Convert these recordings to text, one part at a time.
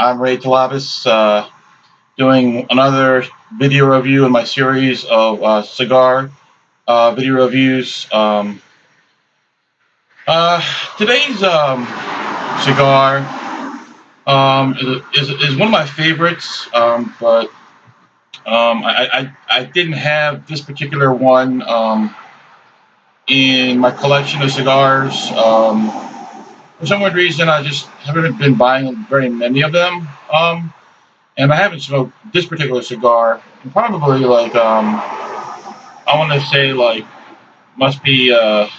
I'm Ray Talabas, doing another video review in my series of cigar video reviews. Uh, Today's cigar is one of my favorites, but I didn't have this particular one in my collection of cigars. For some weird reason, I just haven't been buying very many of them. And I haven't smoked this particular cigar in probably like I want to say like must be it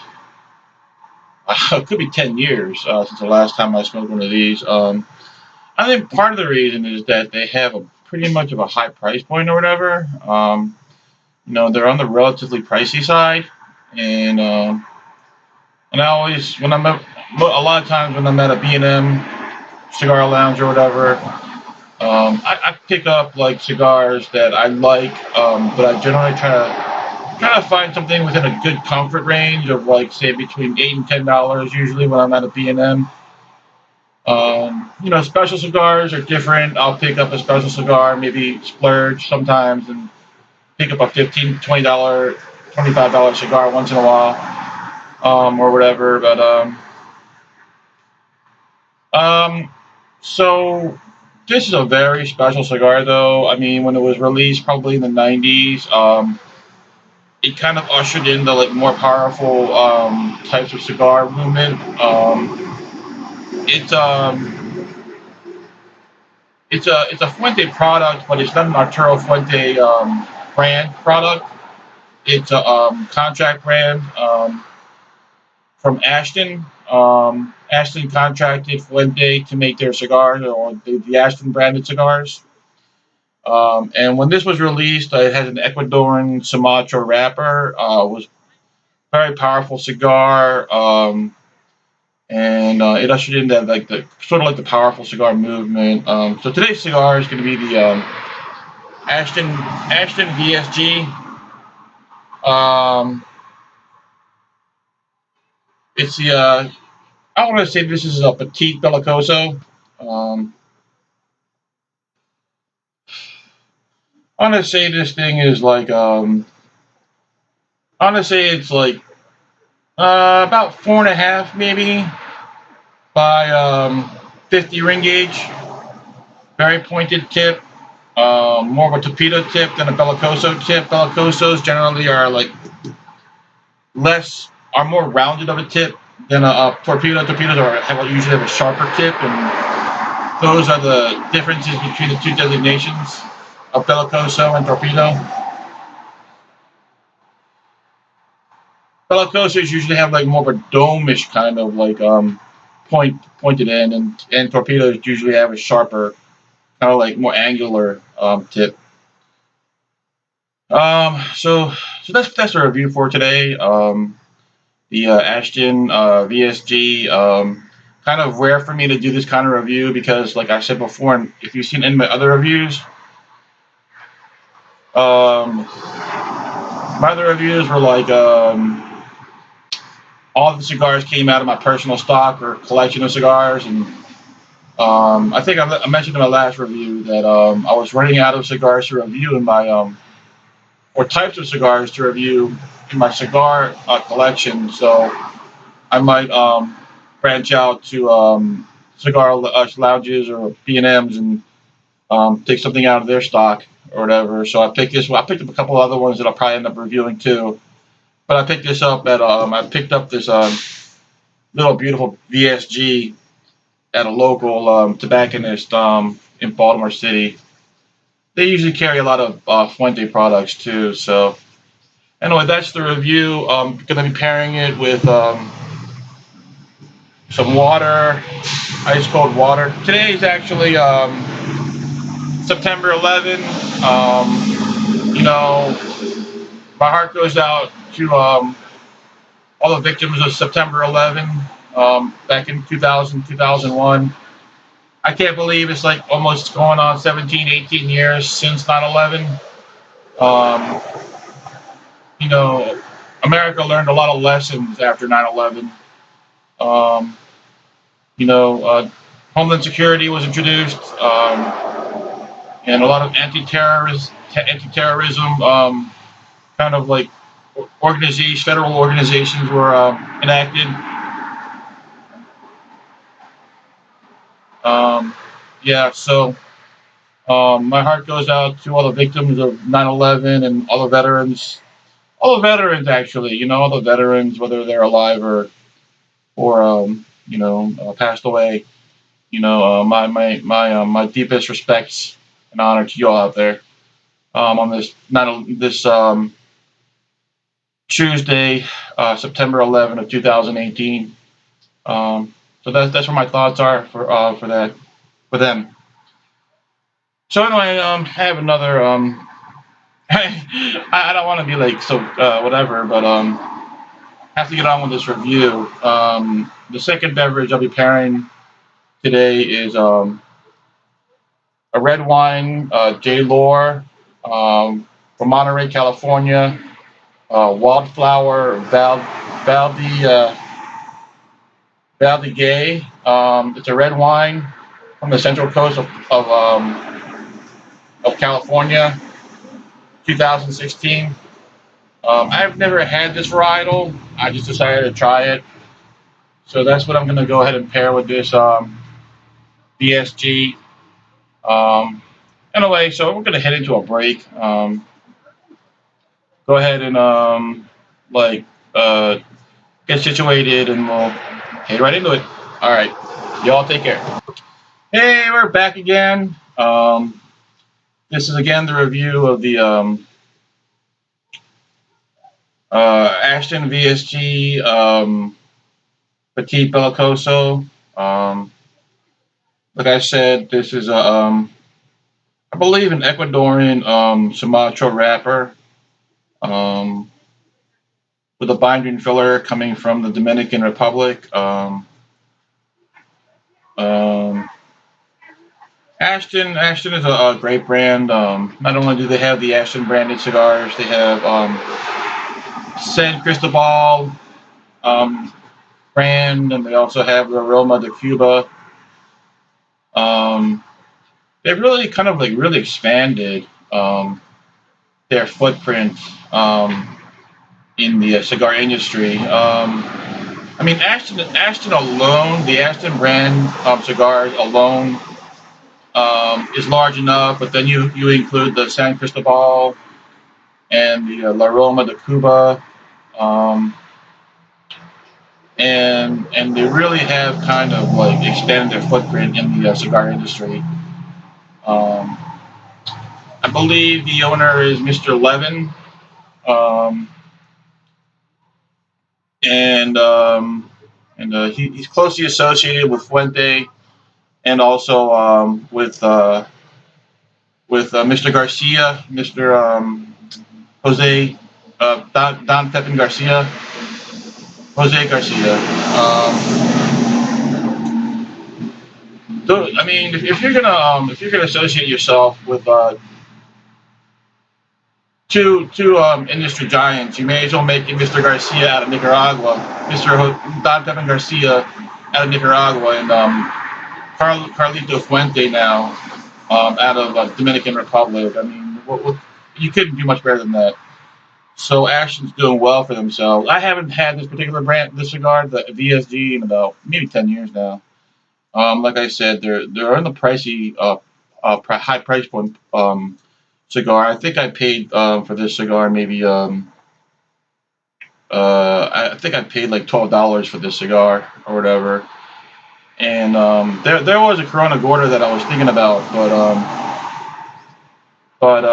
could be 10 years since the last time I smoked one of these. I think part of the reason is that they have a pretty much of a high price point or whatever. They're on the relatively pricey side, and I always when I'm at, a lot of times when I'm at a B&M cigar lounge or whatever. I pick up like cigars that I like, but I generally try to find something within a good comfort range of like say between $8 and $10 usually when I'm at a B&M. Special cigars are different. I'll pick up a special cigar, maybe splurge sometimes, and pick up a $15, $20, $25 cigar once in a while, or whatever. But um, so this is a very special cigar, though. I mean, when it was released, probably in the '90s, it kind of ushered in the like more powerful types of cigar movement. It's it's a Fuente product, but it's not an Arturo Fuente brand product. It's a contract brand from Ashton. Ashton contracted Fuente to make their cigars, or the Ashton branded cigars. And when this was released, it had an Ecuadorian Sumatra wrapper. Was very powerful cigar, and it ushered in that like the sort of like the powerful cigar movement. So today's cigar is going to be the Ashton VSG. Um, it's the I want to say this is a petite belicoso. Um, I want to say this thing is like I want to say it's like about 4.5 maybe by 50 ring gauge. Very pointed tip. More of a torpedo tip than a bellicoso tip. Bellicosos generally are like are more rounded of a tip than a torpedo. Torpedoes usually have a sharper tip, and those are the differences between the two designations of bellicoso and torpedo. Bellicosos usually have like more of a dome-ish kind of like pointed end, and torpedoes usually have a sharper, kind of like more angular tip. So that's the review for today. The Ashton VSG. Kind of rare for me to do this kind of review because, like I said before, and if you've seen any of my other reviews, my other reviews were like all the cigars came out of my personal stock or collection of cigars, and I think I mentioned in my last review that I was running out of cigars to review in my or types of cigars to review in my cigar collection. So I might branch out to cigar lounges or B&Ms and take something out of their stock or whatever. So I picked this one. I picked up a couple other ones that I'll probably end up reviewing too. But I picked this up at I picked up this little beautiful VSG at a local tobacconist in Baltimore City. They usually carry a lot of Fuente products too. So anyway, that's the review. I'm gonna be pairing it with some water, ice cold water. Today is actually September 11. My heart goes out to all the victims of September 11 back in 2000, 2001. I can't believe it's like almost going on 17, 18 years since 9/11. Um, America learned a lot of lessons after 9/11. Um, you know, uh, Homeland Security was introduced, and a lot of anti-terrorism kind of like organizations, federal organizations were enacted. Um, yeah, so my heart goes out to all the victims of 9/11 and all the veterans actually, all the veterans, whether they're alive or passed away. My deepest respects and honor to you all out there on this Tuesday, September 11th of 2018. So that's where my thoughts are for them. So anyway, I have another. I don't want to be like so whatever, but have to get on with this review. The second beverage I'll be pairing today is a red wine, J. Lore, from Monterey, California. Wildflower Valdi Gay. It's a red wine from the central coast of California, 2016. I've never had this varietal. I just decided to try it. So that's what I'm going to go ahead and pair with this VSG. Anyway, so we're going to head into a break. Go ahead and like uh, get situated, and we'll head right into it. All right, y'all take care. Hey, we're back again. This is again the review of the Ashton VSG petite belicoso. Like I said, this is I believe an Ecuadorian Sumatra wrapper um, with a binder and filler coming from the Dominican Republic. Um, Ashton is a great brand. Not only do they have the Ashton branded cigars, they have San Cristobal um, brand, and they also have the Aroma de Cuba. Um, they've really kind of like really expanded their footprint in the cigar industry. I mean, Ashton alone, the Ashton brand cigars alone is large enough, but then you include the San Cristobal and the La Roma de Cuba, um, and they really have kind of like expanded their footprint in the cigar industry. Um, I believe the owner is Mr. Levin, um, and he's closely associated with Fuente and also with Mr. Garcia, Mr. Jose Don Pepin Garcia, Jose Garcia. So I mean, if you're gonna associate yourself with two industry giants, you may as well make it Mr. Garcia out of Nicaragua, Don Pepin Garcia out of Nicaragua, and Carlito Fuente now out of Dominican Republic. I mean, you couldn't do much better than that. So Ashton's doing well for themselves. I haven't had this particular brand, this cigar, the VSG, in about maybe 10 years now. Like I said, they're in the pricey, high price point cigar. I think I paid for this cigar maybe I think I paid like $12 for this cigar or whatever. And there was a Corona Gorda that I was thinking about, but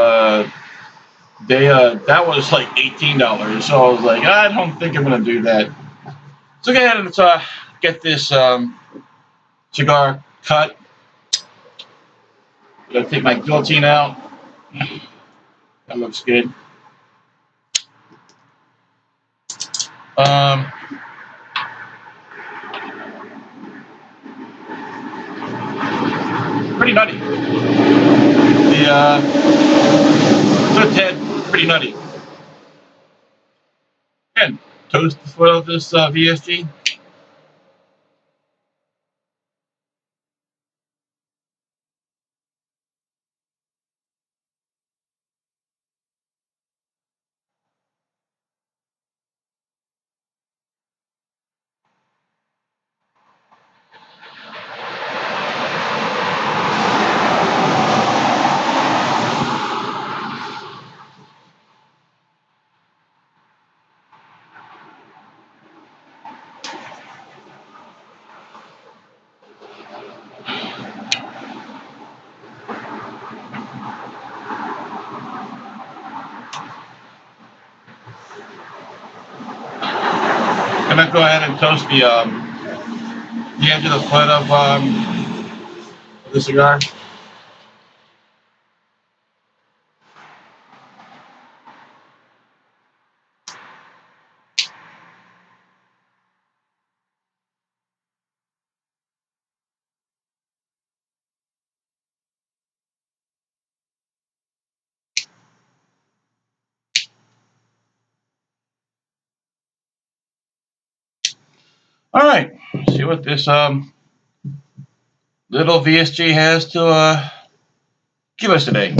they that was like $18. So I was like, I don't think I'm gonna do that. So go ahead and let's get this cigar cut. I'm gonna take my guillotine out. That looks good. Um, Pretty nutty. The good head, pretty nutty. Again, toast the foil of this VSG. gonna go ahead and toast the edge of the foot of the cigar. All right, see what this little VSG has to give us today.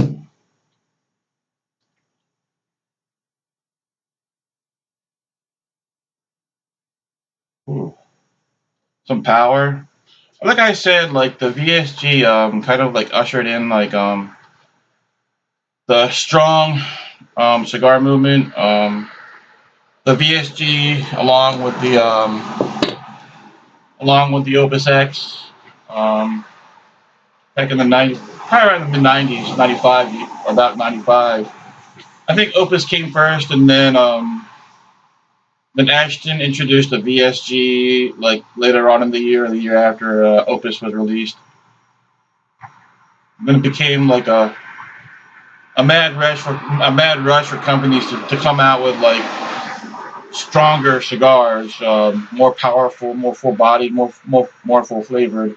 Ooh, some power. Like I said, like the VSG kind of like ushered in like the strong cigar movement. The VSG along with the Opus X, um, back in the 90s, probably around the mid 90s, 95, or about 95. I think Opus came first, and then Ashton introduced the VSG like later on in the year or the year after Opus was released. Then it became like a mad rush for companies to come out with like stronger cigars, more powerful, more full bodied, more full flavored.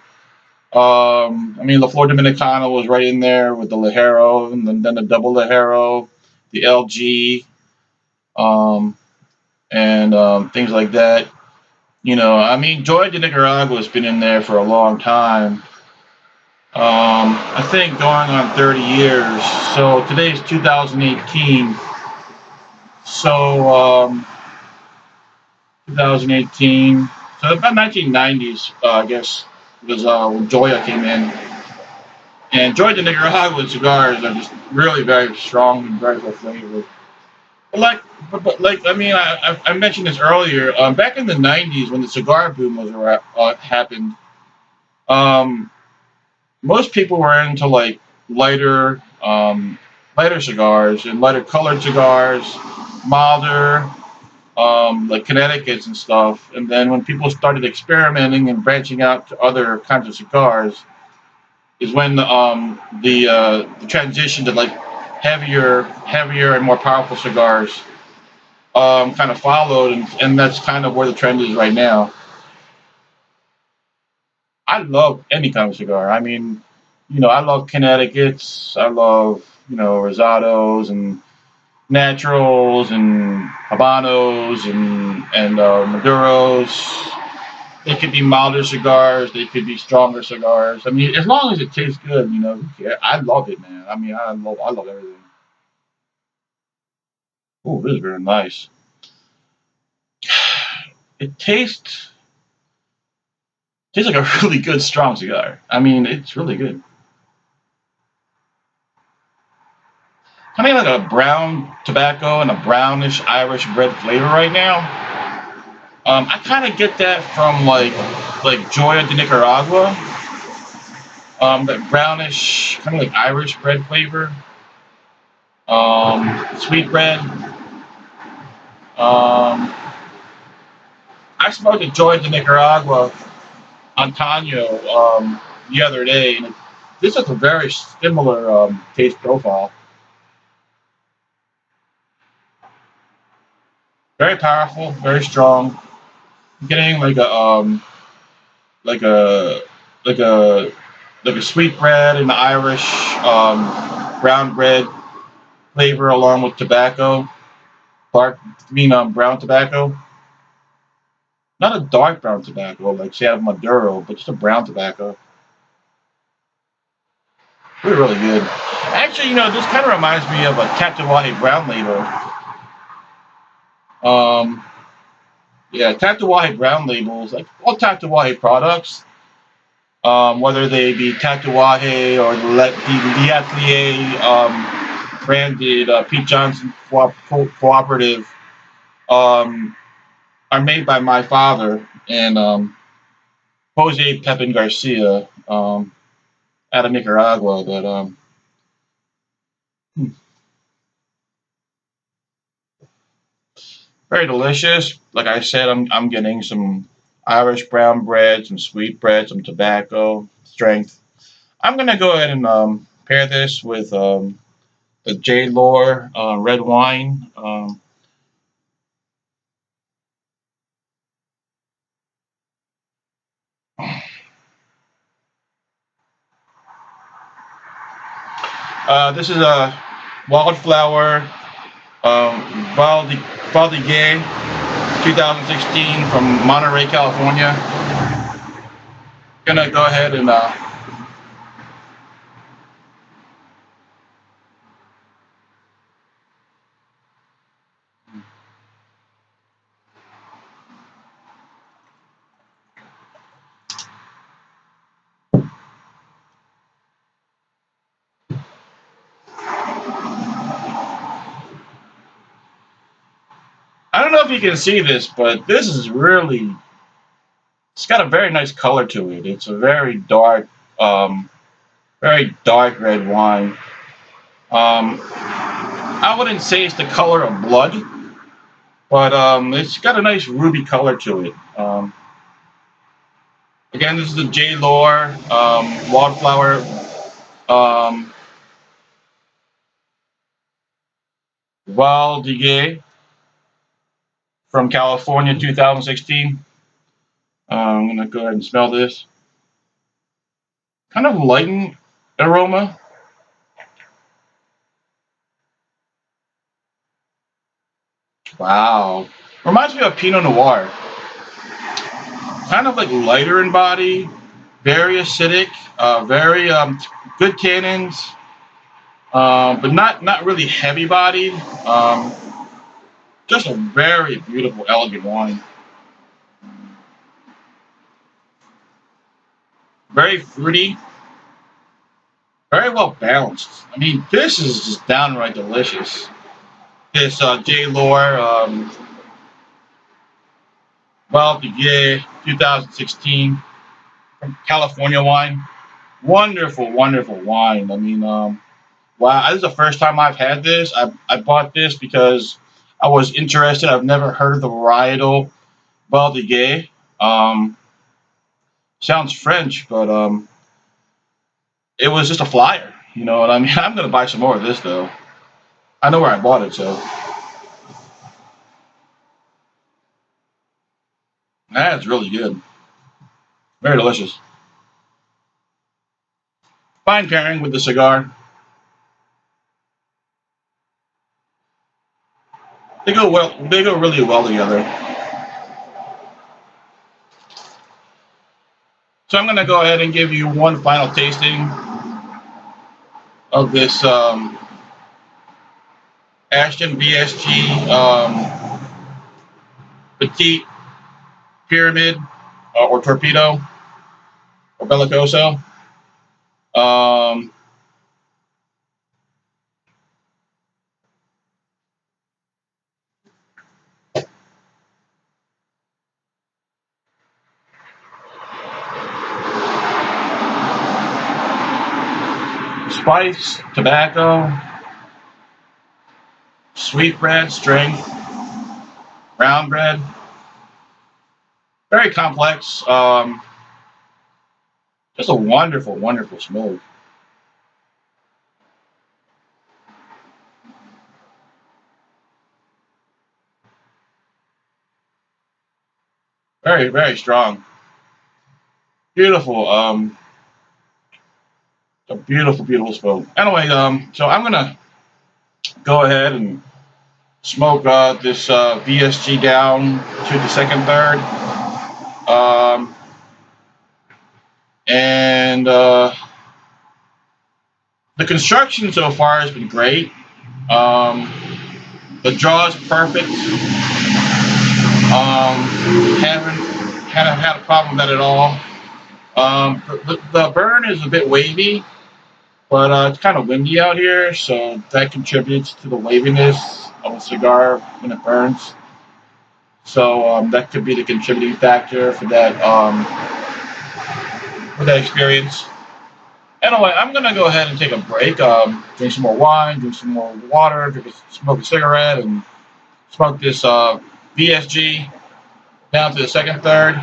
I mean, the Flor Dominicana was right in there with the Ligero, and then the double Ligero, the LG, um, and things like that. You know, I mean, Joy de Nicaragua has been in there for a long time. I think going on 30 years. So today's 2018. So 2018. So about 1990s, I guess, was when Joya came in. And Joy de Nicaragua cigars are just really very strong and very full flavored. But like I mean, I mentioned this earlier. Back in the '90s, when the cigar boom was happened, um, most people were into like lighter, lighter cigars and lighter colored cigars, milder, like Connecticut's and stuff. And then when people started experimenting and branching out to other kinds of cigars, is when the transition to like heavier and more powerful cigars kind of followed, and that's kind of where the trend is right now. I love any kind of cigar. I mean, you know, I love Connecticut's. I love, you know, Rosados and Naturals and Habanos and Maduros. They could be milder cigars. They could be stronger cigars. I mean, as long as it tastes good, you know, who cares? I love it, man. I mean, I love everything. Oh, this is very nice. It tastes like a really good strong cigar. I mean, it's really good. Kind of like a brown tobacco and a brownish Irish bread flavor right now. I kind of get that from like Joya de Nicaragua. That brownish, kind of like Irish bread flavor. Sweet bread. I smoked a Joya de Nicaragua Antonio the other day, and this is a very similar taste profile. Very powerful, very strong. Getting like a like a like a sweet bread and Irish brown bread flavor along with tobacco. Dark, I mean brown tobacco. Not a dark brown tobacco like say out of Maduro, but just a brown tobacco. Really good. Actually, you know, this kind of reminds me of a Tatuaje brown label. Um, yeah, Tatuaje brown labels, like all Tatuaje products, whether they be Tatuaje or the Atelier branded Pete Johnson cooperative, um, are made by my father and Jose Pepin Garcia out of Nicaragua. That Very delicious. Like I said, I'm getting some Irish brown bread, some sweet bread, some tobacco strength. I'm gonna go ahead and pair this with the J. Lore red wine. This is a wildflower bodied, bodied 2016 from Monterey, California. Gonna go ahead and I don't know if you can see this, but this is really, it's got a very nice color to it. It's a um, very dark red wine. I wouldn't say it's the color of blood, but it's got a nice ruby color to it. Again, this is the J. Lore wildflower um, Valdier from California, 2016. I'm gonna go ahead and smell this. Kind of light aroma. Wow. Reminds me of Pinot Noir. Kind of like lighter in body, very acidic, very good tannins, but not really heavy bodied. Just a very beautiful, elegant wine. Very fruity, very well balanced. I mean, this is just downright delicious. This J. Lore, Valdier 2016 from California wine. Wonderful, wonderful wine. I mean, wow, this is the first time I've had this. I bought this because I was interested. I've never heard of the varietal Bodied. Um, Sounds French, but it was just a flyer. You know what I mean? I'm gonna buy some more of this though. I know where I bought it, so that's really good. Very delicious. Fine pairing with the cigar. They go well. They go really well together. So I'm gonna go ahead and give you one final tasting of this Ashton VSG petite pyramid or torpedo or belicoso. Um, Spice, tobacco, sweet bread, strength, brown bread. Very complex. Just a wonderful, wonderful smoke. Very, very strong. Beautiful. A beautiful, beautiful smoke. Anyway, so I'm gonna go ahead and smoke this VSG down to the second third. Um, and the construction so far has been great. Um, the draw is perfect. Haven't had a problem with that at all. The burn is a bit wavy, but it's kind of windy out here, so that contributes to the waviness of a cigar when it burns. So that could be the contributing factor for that experience. Anyway, I'm gonna go ahead and take a break. Drink some more wine, drink some more water, smoke a cigarette, and smoke this VSG down to the second third,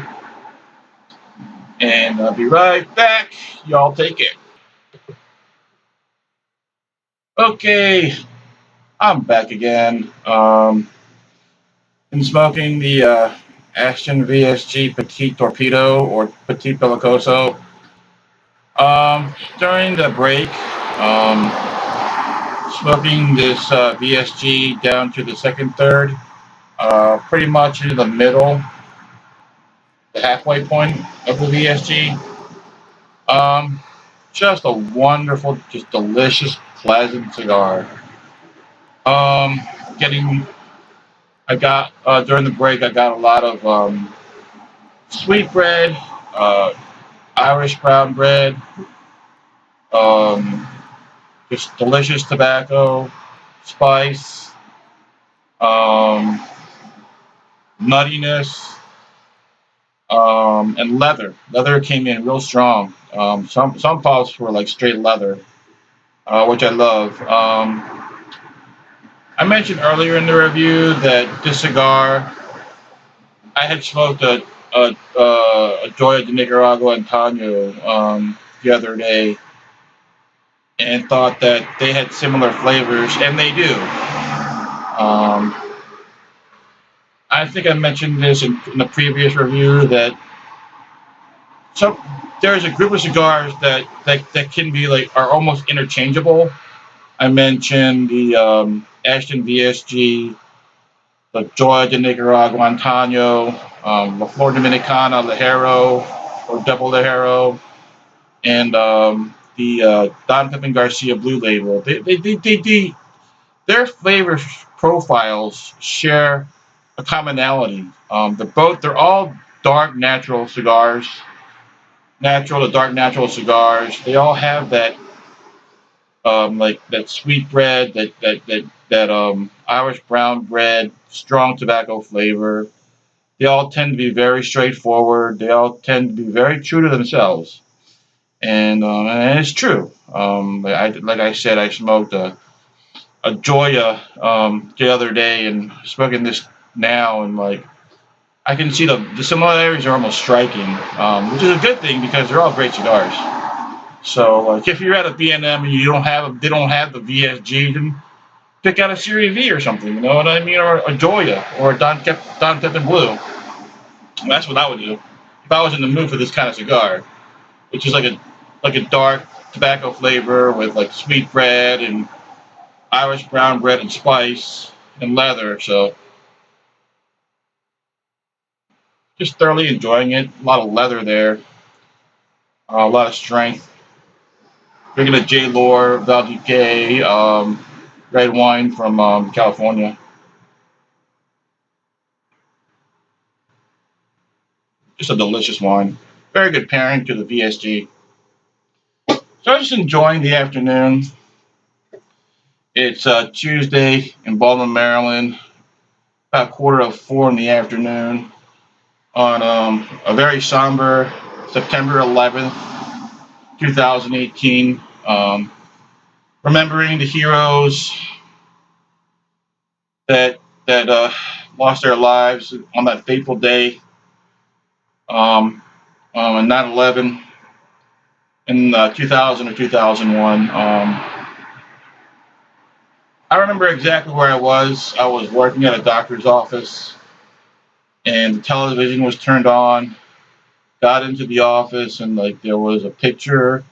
and I'll be right back. Y'all take it. Okay, I'm back again. Been smoking the Ashton VSG Petite Torpedo or Petite Belicoso. During the break, um, smoking this VSG down to the second third, pretty much in the middle, the halfway point of the VSG. Um, just a wonderful, just delicious, pleasant cigar. Um, getting, I got during the break, I got a lot of sweet bread, uh, Irish brown bread, um, just delicious tobacco, spice, um, nuttiness, and leather. Leather came in real strong. Some puffs were like straight leather, which I love. I mentioned earlier in the review that this cigar, I had smoked a Joya de Nicaragua Antonio the other day, and thought that they had similar flavors, and they do. Um, I think I mentioned this in the previous review that some there's a group of cigars that can be like are almost interchangeable. I mentioned the Ashton VSG, the Joya de Nicaragua Antonio, La Flor Dominicana Ligero or Double Ligero, and the Don Pepin Garcia Blue Label. Their flavor profiles share a commonality. They're all dark natural cigars, natural to dark natural cigars. They all have that like that sweet bread, that Irish brown bread, strong tobacco flavor. They all tend to be very straightforward. They all tend to be very true to themselves, and it's true. Like I said, I smoked a Joya the other day, and smoking this now, and like I can see the similarities are almost striking, which is a good thing because they're all great cigars. So like if you're at a B&M and you don't have they don't have the VSG, then pick out a Series V or something. You know what I mean? Or a Joya or a Don Pepin Blue. That's what I would do if I was in the mood for this kind of cigar, which is like a dark tobacco flavor with like sweet bread and Irish brown bread and spice and leather. So just thoroughly enjoying it. A lot of leather there, a lot of strength. Drinking a J. Lore Valdez red wine from California. Just a delicious wine. Very good pairing to the VSG. So I'm just enjoying the afternoon. It's Tuesday in Baltimore, Maryland, about 4:15 in the afternoon on a very somber September 11th, 2018. Remembering the heroes that lost their lives on that fateful day on 9/11 in 2000 or 2001. I remember exactly where I was. I was working at a doctor's office, and the television was turned on. Got into the office, and like there was a picture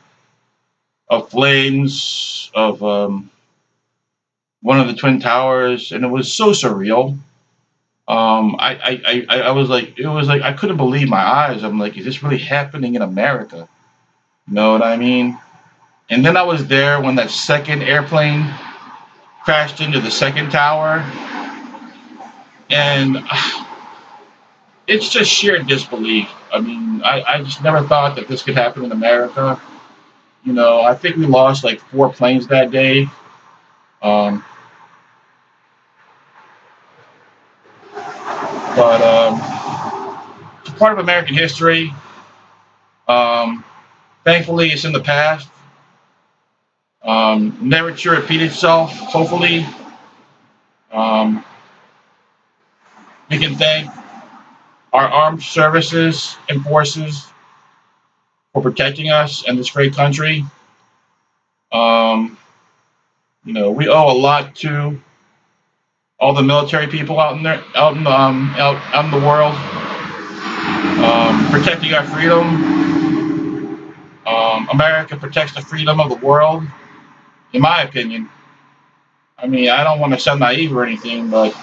of flames of one of the twin towers, and it was so surreal. I was like, it was like I couldn't believe my eyes. I'm like, is this really happening in America? You know what I mean? And then I was there when that second airplane crashed into the second tower, and it's just sheer disbelief. I mean, I just never thought that this could happen in America. You know, I think we lost like 4 planes that day. Um, but it's part of American history. Um, Thankfully, it's in the past. Never to repeat itself, hopefully. Um, We can thank our armed services and forces for protecting us and this great country. Um, we owe a lot to all the military people out in there, out in the world, protecting our freedom. America protects the freedom of the world, in my opinion. I mean, I don't want to sound naive or anything, but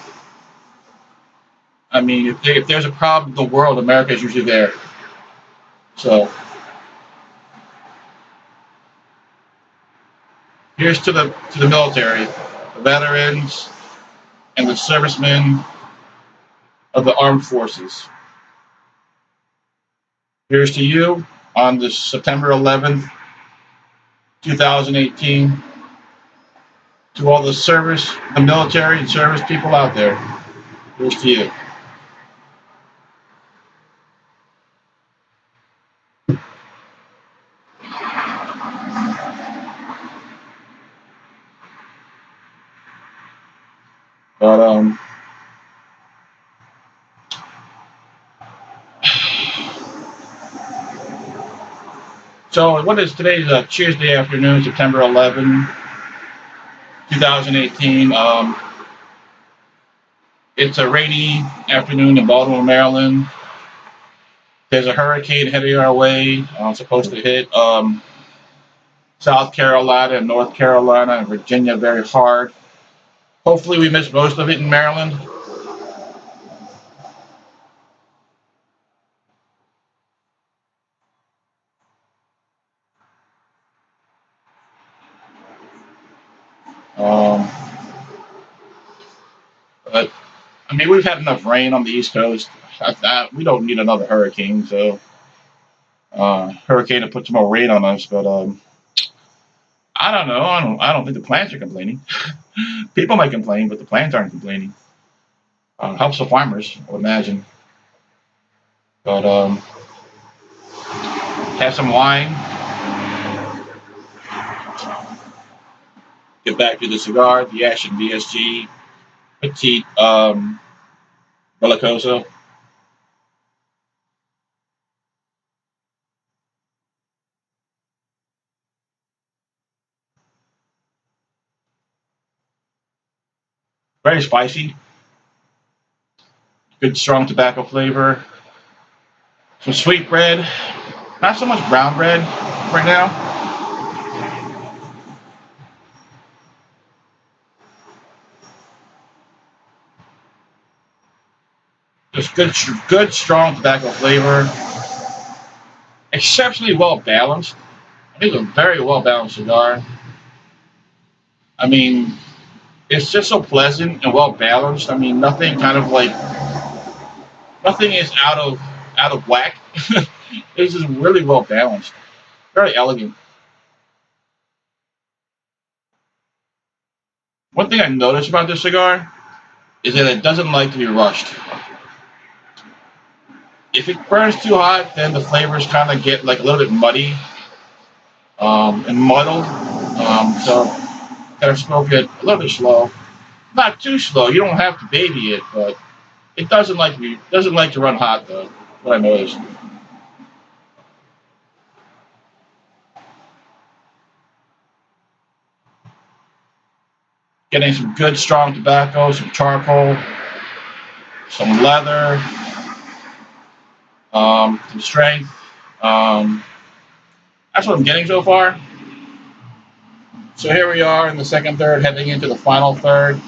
I mean, if there's a problem in the world, America is usually there. So here's to the military, the veterans, and the servicemen of the armed forces. Here's to you on this September 11th, 2018. To all the military and service people out there. Here's to you. But so what is today's Tuesday afternoon, September 11, 2018. It's a rainy afternoon in Baltimore, Maryland. There's a hurricane heading our way. It's supposed to hit South Carolina and North Carolina and Virginia very hard. Hopefully we miss most of it in Maryland. Um, but I mean, we've had enough rain on the East Coast. We don't need another hurricane. So hurricane to put some more rain on us. But I don't know. I don't think the plants are complaining. People might complain, but the plants aren't complaining. Helps the farmers, I would imagine. But have some wine. Get back to the cigar, the Ashton VSG, petite, belicoso. Very spicy. Good strong tobacco flavor. Some sweet bread. Not so much brown bread right now. Just good strong tobacco flavor. Exceptionally well balanced. I think it's a very well balanced cigar. I mean, it's just so pleasant and well balanced. I mean, nothing is out of whack. It's just really well balanced, very elegant. One thing I noticed about this cigar is that it doesn't like to be rushed. If it burns too hot, then the flavors kind of get like a little bit muddy and muddled. So kind of smoke it a little bit slow, not too slow. You don't have to baby it, but it doesn't like to run hot though. What I noticed. Getting some good strong tobacco, some charcoal, some leather, some strength. Um, that's what I'm getting so far. So here we are in the second third, heading into the final third.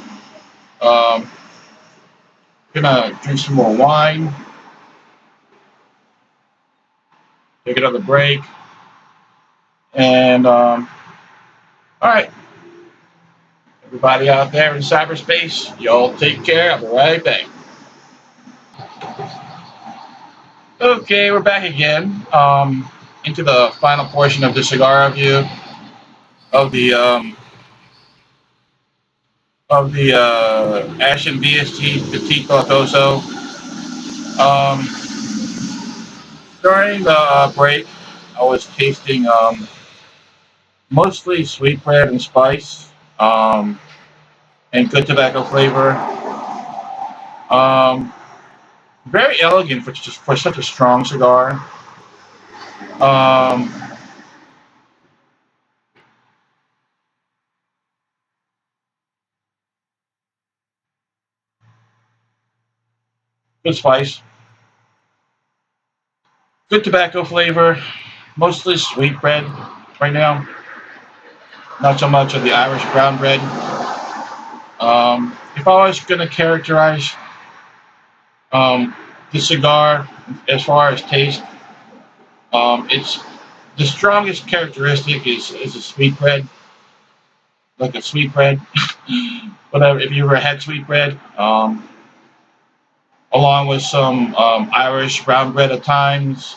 Um, gonna drink some more wine, take another break, and all right, everybody out there in cyberspace, y'all take care. I'll be right back. Okay, we're back again into the final portion of the cigar review of the Ashton VSG Petite Belicoso. Um, During the break, I was tasting mostly sweet bread and spice and good tobacco flavor. Very elegant for such a strong cigar. Um, Good spice, good tobacco flavor. Mostly sweet bread right now. Not so much of the Irish brown bread. If I was going to characterize um, the cigar as far as taste, it's the strongest characteristic is a sweet bread, like a sweet bread. Whatever, if you ever had sweet bread, along with some Irish brown bread at times.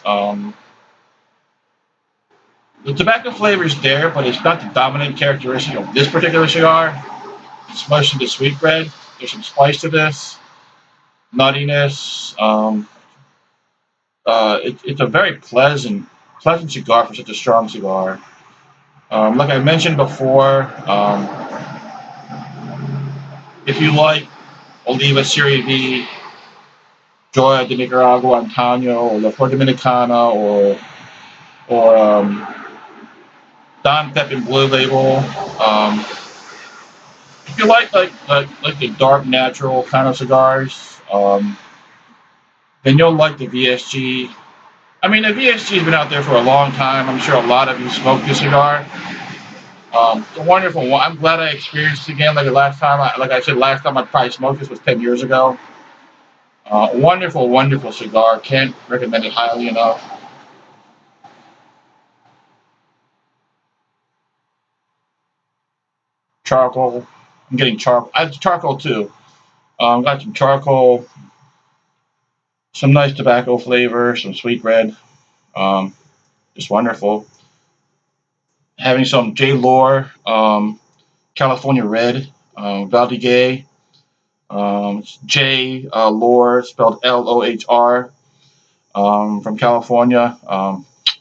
The tobacco flavor is there, but it's not the dominant characteristic of this particular cigar. It's mostly the sweet bread. There's some spice to this, nuttiness. It's a very pleasant cigar for such a strong cigar. Like I mentioned before, if you like Oliva Serie V, Joya de Nicaragua, Antonio, or La Flor Dominicana, or Don Pepin Blue Label, um, if you like the dark natural kind of cigars, then you'll like the VSG. I mean, the VSG has been out there for a long time. I'm sure a lot of you smoke this cigar. It's a wonderful one. I'm glad I experienced it again. Like I said, last time I probably smoked this was 10 years ago. Wonderful, wonderful cigar. Can't recommend it highly enough. Charcoal. I'm getting charcoal. I have charcoal too. Got some charcoal, some nice tobacco flavor, some sweet bread. Um, just wonderful. Having some J. Lore, California Red, Valdegay. J. Lore, spelled Lohr, from California.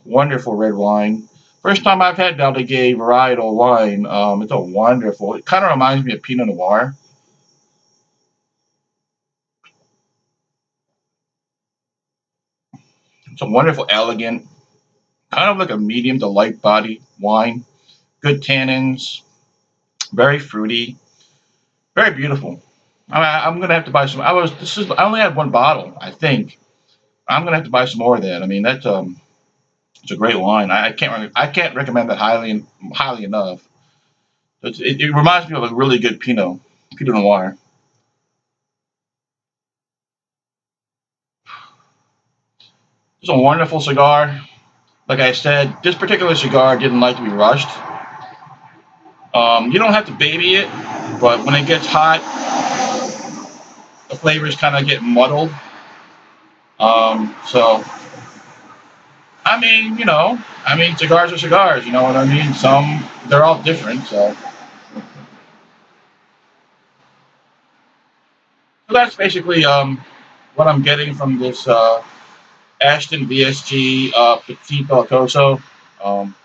Wonderful red wine. First time I've had Valdegay varietal wine. It's a wonderful. It kind of reminds me of Pinot Noir. It's a wonderful, elegant, kind of like a medium to light body wine. Good tannins, very fruity, very beautiful. I'm gonna have to buy some. I only had one bottle, I think. I'm gonna have to buy some more of that. I mean, it's a great wine. I can't recommend that highly enough. It reminds me of a really good Pinot Noir. It's a wonderful cigar. Like I said, this particular cigar didn't like to be rushed. You don't have to baby it, but when it gets hot, the flavors kind of get muddled. So, cigars are cigars. You know what I mean? They're all different. So that's basically what I'm getting from this Ashton VSG petite belicoso. Um,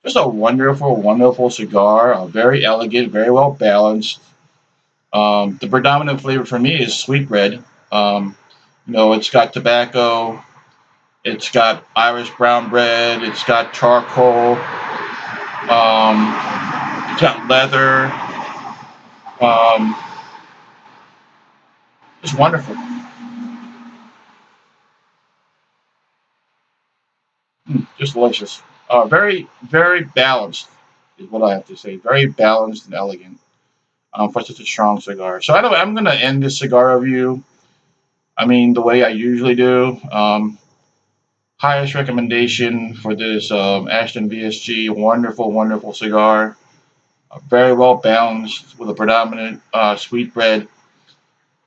just a wonderful, wonderful cigar. Very elegant, very well balanced. The predominant flavor for me is sweetbread. It's got tobacco, it's got Irish brown bread, it's got charcoal, it's got leather. Um, it's wonderful. Just delicious. Very, very balanced is what I have to say. Very balanced and elegant for such a strong cigar. So anyway, I'm going to end this cigar review. I mean, the way I usually do. Highest recommendation for this Ashton VSG. Wonderful, wonderful cigar. Very well balanced with a predominant sweet bread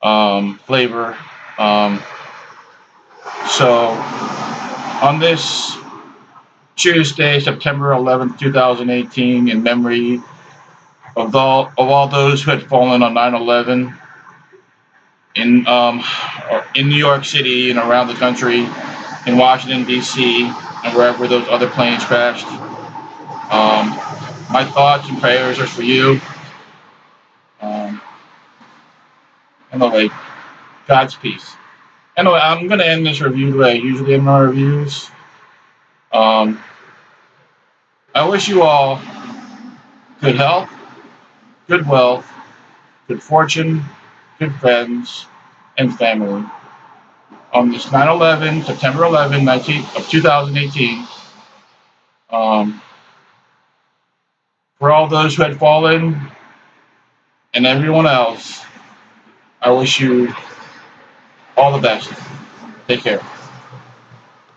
flavor. Um, so on this Tuesday, September 11th, 2018, in memory of all those who had fallen on 9/11 in in New York City and around the country, in Washington D.C. and wherever those other planes crashed. My thoughts and prayers are for you. Um, and the like, God's peace. Anyway, I'm going to end this review the way I usually end my reviews. Um, I wish you all good health, good wealth, good fortune, good friends, and family. On this 9/11, September 11, 2018, um, for all those who had fallen and everyone else, I wish you all the best. Take care.